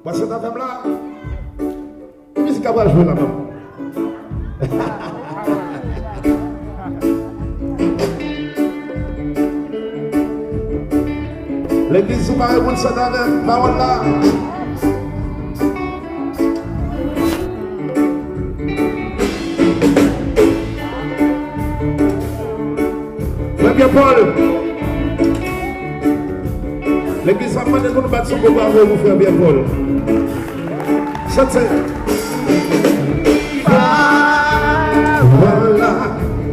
Parce que ta femme là, musique va jouer là-bas. L'église sous pareil pour ça dans la parole là. Frère Pierre-Paul, l'église va demander qu'on nous batte son bobo avec vous, frère Pierre-Paul. Chantez. Voilà,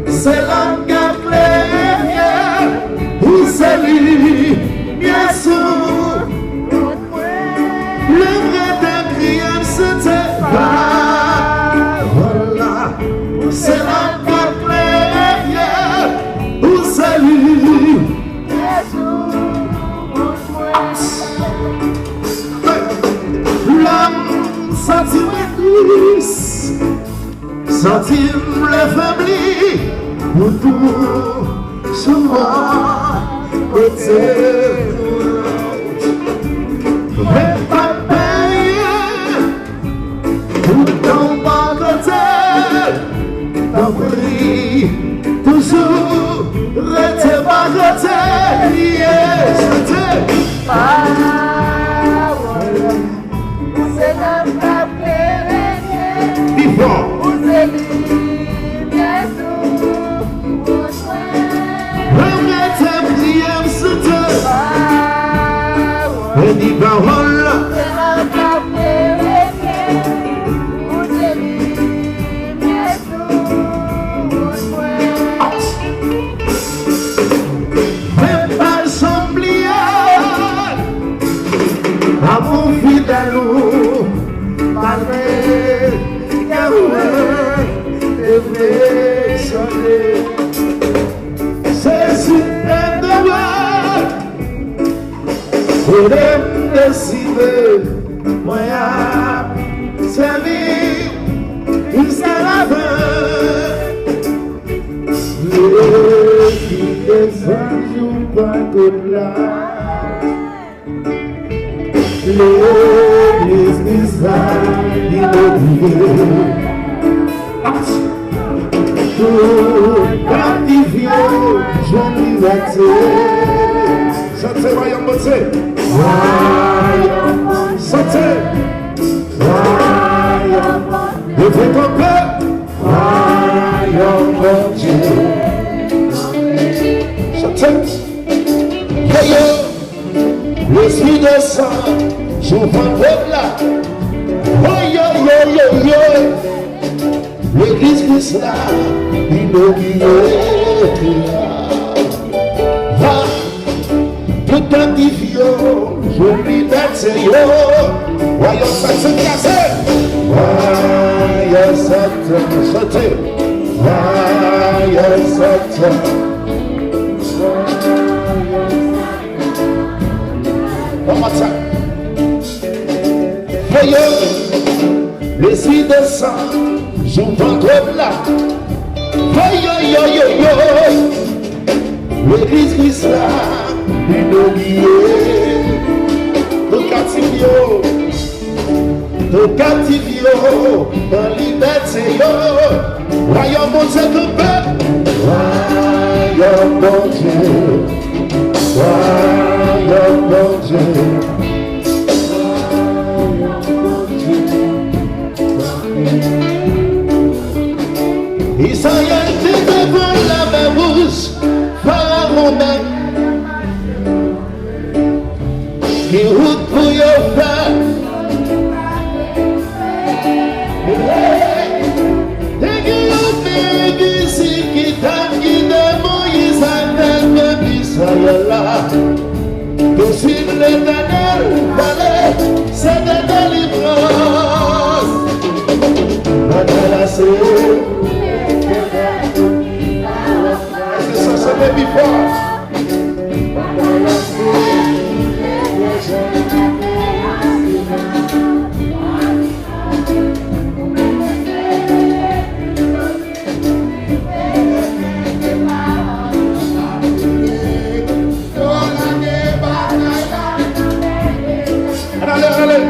c'est l'homme qui a clair, où c'est lui, bien sûr. Le vrai d'un criant, c'était voilà, c'est l'homme qui a clair, où c'est lui, bien sûr. L'homme sentit l'église, sentit le famille, pour tout souvent côté mais pas payé, pour ton bon côté, t'en prie, toujours rester pas côté, yes, c'était c'est l'homme qui a bien sûr, et dit parole, même pas s'oublier à mon fidèle malgré devrait sonner. C'est une devoir pour décider, moi à servir jusqu'à la fin. Les qui descendent pas de là, l'église qui s'est inoubliée. Tout captivé, je liberté. Chantez, voyons, bossez. Chantez. Levez ton cœur. Voyons, Dieu. Chantez. Voyons, l'esprit de sang, je prends là. Voyons, l'église Christ là, inaugurée. Va, tout captif yo, je liberté yo. Voyons ça se casser. Voyons ça te sauter. Voyons ça te. Comment ça? Voyons, l'esprit de sang. J'entends comme là, l'église Christ là, inaugurée, tout captif yo, dans liberté yo, voyons mon Dieu ton peuple, voyons mon Dieu, voyons mon Dieu. Israël était devant la mer rouge, Pharaon même, qui route pour y faire. Et ici qui t'a guidé Moïse avec Israël là, tout suite l'Éternel fallait, c'est de délivrance. Maintenant c'est before. Allez.